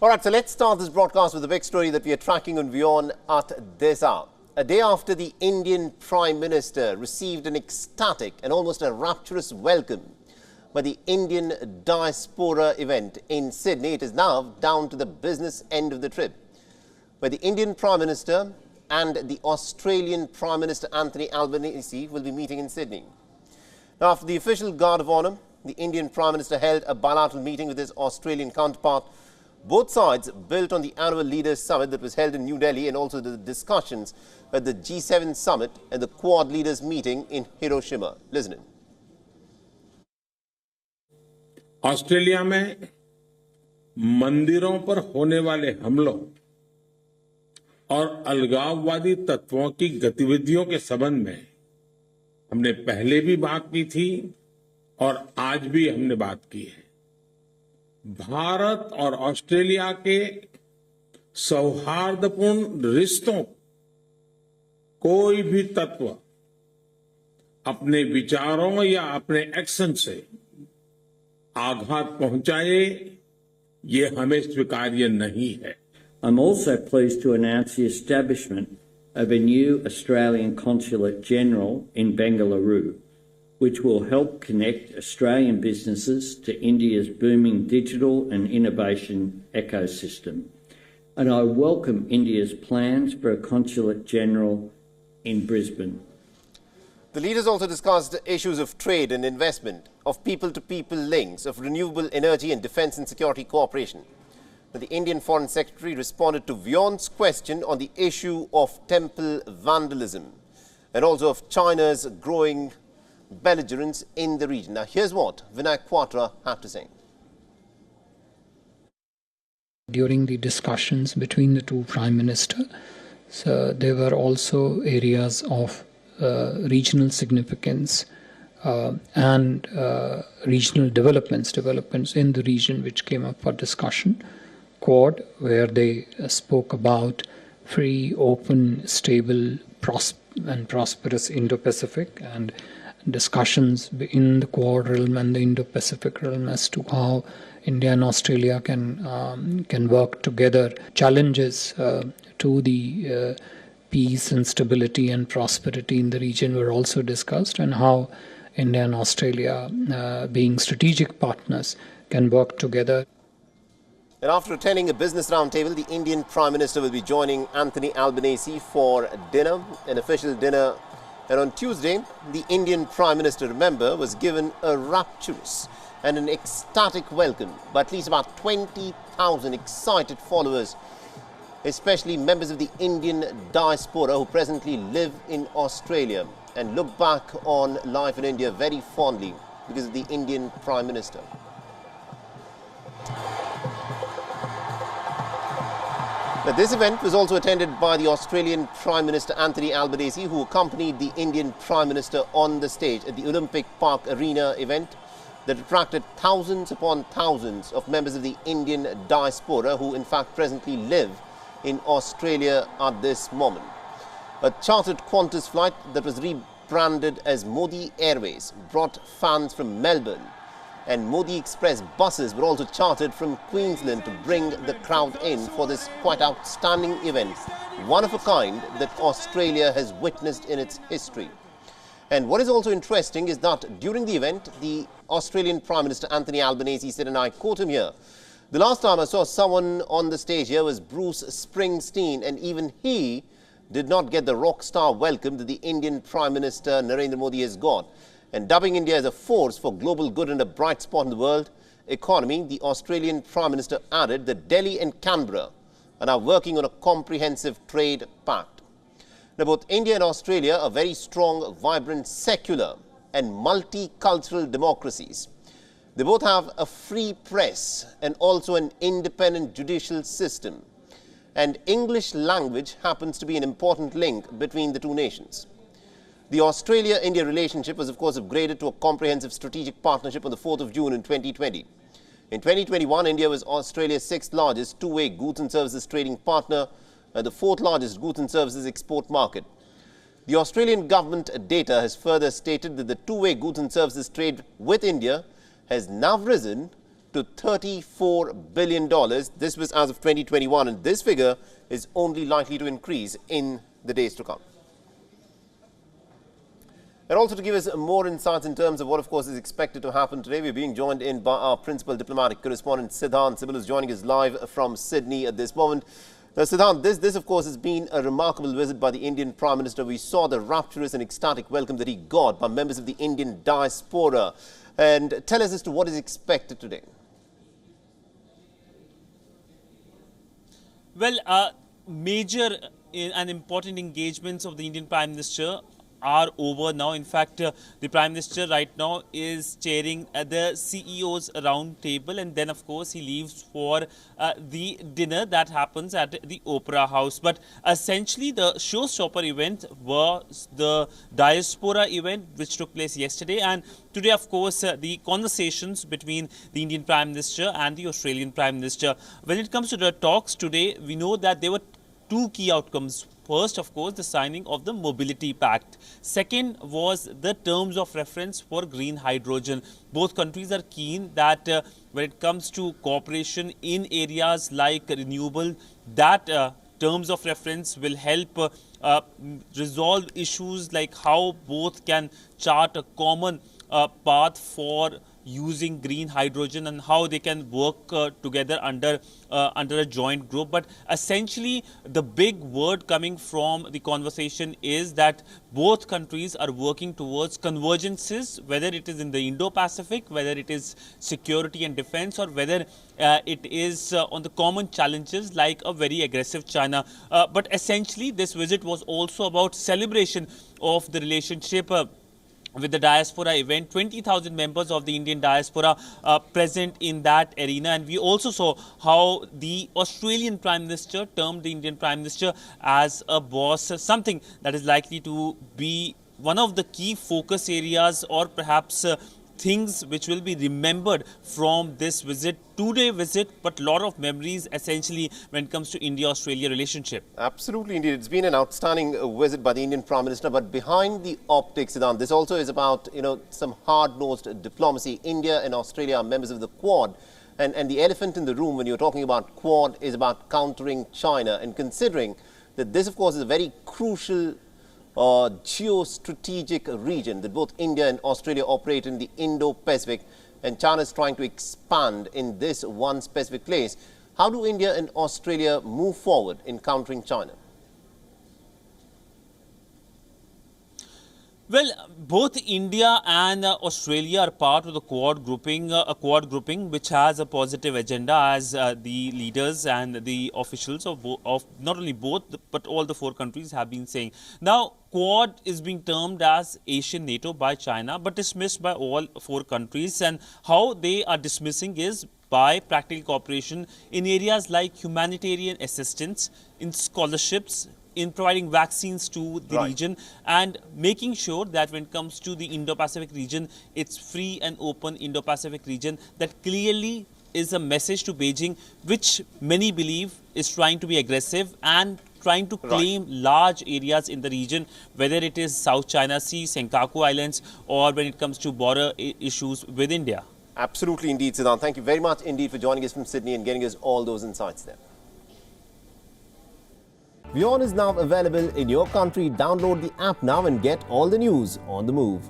All right, so let's start this broadcast with the big story that we are tracking on WION at this hour. A day after the Indian Prime Minister received an ecstatic and almost a rapturous welcome by the Indian Diaspora event in Sydney, it is now down to the business end of the trip, where the Indian Prime Minister and the Australian Prime Minister Anthony Albanese will be meeting in Sydney. Now, after the official guard of honour, the Indian Prime Minister held a bilateral meeting with his Australian counterpart. Both sides built on the annual Leaders Summit that was held in New Delhi and also the discussions at the G7 Summit and the Quad Leaders meeting in Hiroshima. Listen in. Australia में मंदिरों पर होने वाले हमलों और अलगाववादी तत्वों की गतिविधियों के संबंध में हमने पहले भी बात की थी और आज भी हमने बात की है। भारत और ऑस्ट्रेलिया के सौहार्दपूर्ण रिश्तों कोई भी तत्व अपने विचारों या अपने एक्शन से आघात पहुंचाए, ये हमें स्वीकार्य नहीं है। I'm also pleased to announce the establishment of a new Australian Consulate General in Bengaluru, which will help connect Australian businesses to India's booming digital and innovation ecosystem. And I welcome India's plans for a Consulate General in Brisbane. The leaders also discussed issues of trade and investment, of people-to-people links, of renewable energy and defence and security cooperation. But the Indian Foreign Secretary responded to WION's question on the issue of temple vandalism and also of China's growing belligerence in the region. Now, here's what Vinay Kwatra had to say. During the discussions between the two Prime Ministers, there were also areas of regional significance and regional developments in the region which came up for discussion. Quad, where they spoke about free, open, stable, and prosperous Indo-Pacific, and discussions in the Quad realm and the Indo-Pacific realm as to how India and Australia can work together. Challenges to the peace and stability and prosperity in the region were also discussed, and how India and Australia, being strategic partners, can work together. And after attending a business roundtable, the Indian Prime Minister will be joining Anthony Albanese for dinner, an official dinner. And on Tuesday, the Indian Prime Minister, remember, was given a rapturous and an ecstatic welcome by at least about 20,000 excited followers, especially members of the Indian diaspora who presently live in Australia and look back on life in India very fondly because of the Indian Prime Minister. Now, this event was also attended by the Australian Prime Minister Anthony Albanese, who accompanied the Indian Prime Minister on the stage at the Olympic Park Arena event that attracted thousands upon thousands of members of the Indian diaspora who in fact presently live in Australia at this moment. A chartered Qantas flight that was rebranded as Modi Airways brought fans from Melbourne, and Modi Express buses were also chartered from Queensland to bring the crowd in for this quite outstanding event, one of a kind that Australia has witnessed in its history. And what is also interesting is that during the event, the Australian Prime Minister Anthony Albanese said, and I quote him here, "The last time I saw someone on the stage here was Bruce Springsteen, and even he did not get the rock star welcome that the Indian Prime Minister Narendra Modi has got." And dubbing India as a force for global good and a bright spot in the world economy, the Australian Prime Minister added that Delhi and Canberra are now working on a comprehensive trade pact. Now, both India and Australia are very strong, vibrant, secular and multicultural democracies. They both have a free press and also an independent judicial system. And English language happens to be an important link between the two nations. The Australia-India relationship was, of course, upgraded to a comprehensive strategic partnership on the 4th of June in 2020. In 2021, India was Australia's sixth largest two-way goods and services trading partner and the fourth largest goods and services export market. The Australian government data has further stated that the two-way goods and services trade with India has now risen to $34 billion. This was as of 2021, and this figure is only likely to increase in the days to come. And also to give us more insights in terms of what, of course, is expected to happen today, we're being joined in by our principal diplomatic correspondent, Siddhant Sibil, who's joining us live from Sydney at this moment. Now, Siddhant, this, of course, has been a remarkable visit by the Indian Prime Minister. We saw the rapturous and ecstatic welcome that he got by members of the Indian Diaspora. And tell us as to what is expected today. Well, major and important engagements of the Indian Prime Minister are over now. In fact, the Prime Minister right now is chairing the CEO's round table, and then of course he leaves for the dinner that happens at the Opera House. But essentially the showstopper event was the Diaspora event, which took place yesterday, and today of course the conversations between the Indian Prime Minister and the Australian Prime Minister. When it comes to the talks today, we know that there were two key outcomes. First, of course, the signing of the Mobility Pact. Second was the terms of reference for green hydrogen. Both countries are keen that when it comes to cooperation in areas like renewable, that terms of reference will help resolve issues like how both can chart a common path for using green hydrogen and how they can work together under a joint group. But essentially the big word coming from the conversation is that both countries are working towards convergences, whether it is in the Indo-Pacific, whether it is security and defense, or whether it is on the common challenges like a very aggressive China. But essentially this visit was also about celebration of the relationship with the Diaspora event. 20,000 members of the Indian Diaspora present in that arena. And we also saw how the Australian Prime Minister termed the Indian Prime Minister as a boss, something that is likely to be one of the key focus areas, or perhaps things which will be remembered from this visit, two-day visit, but a lot of memories essentially when it comes to India-Australia relationship. Absolutely, indeed. It's been an outstanding visit by the Indian Prime Minister, but behind the optics, Siddhant, this also is about, some hard-nosed diplomacy. India and Australia are members of the Quad, and the elephant in the room when you're talking about Quad is about countering China, and considering that this, of course, is a very crucial geostrategic region that both India and Australia operate in, the Indo-Pacific, and China is trying to expand in this one specific place. How do India and Australia move forward in countering China? Well, both India and Australia are part of the Quad grouping, a Quad grouping which has a positive agenda, as the leaders and the officials of not only both but all the four countries have been saying. Now, Quad is being termed as Asian NATO by China, but dismissed by all four countries, and how they are dismissing is by practical cooperation in areas like humanitarian assistance, in scholarships, in providing vaccines to the region, and making sure that when it comes to the Indo-Pacific region, it's free and open Indo-Pacific region. That clearly is a message to Beijing, which many believe is trying to be aggressive and trying to claim large areas in the region, whether it is South China Sea, Senkaku Islands, or when it comes to border issues with India. Absolutely indeed, Siddhant. Thank you very much indeed for joining us from Sydney and getting us all those insights there. WION is now available in your country. Download the app now and get all the news on the move.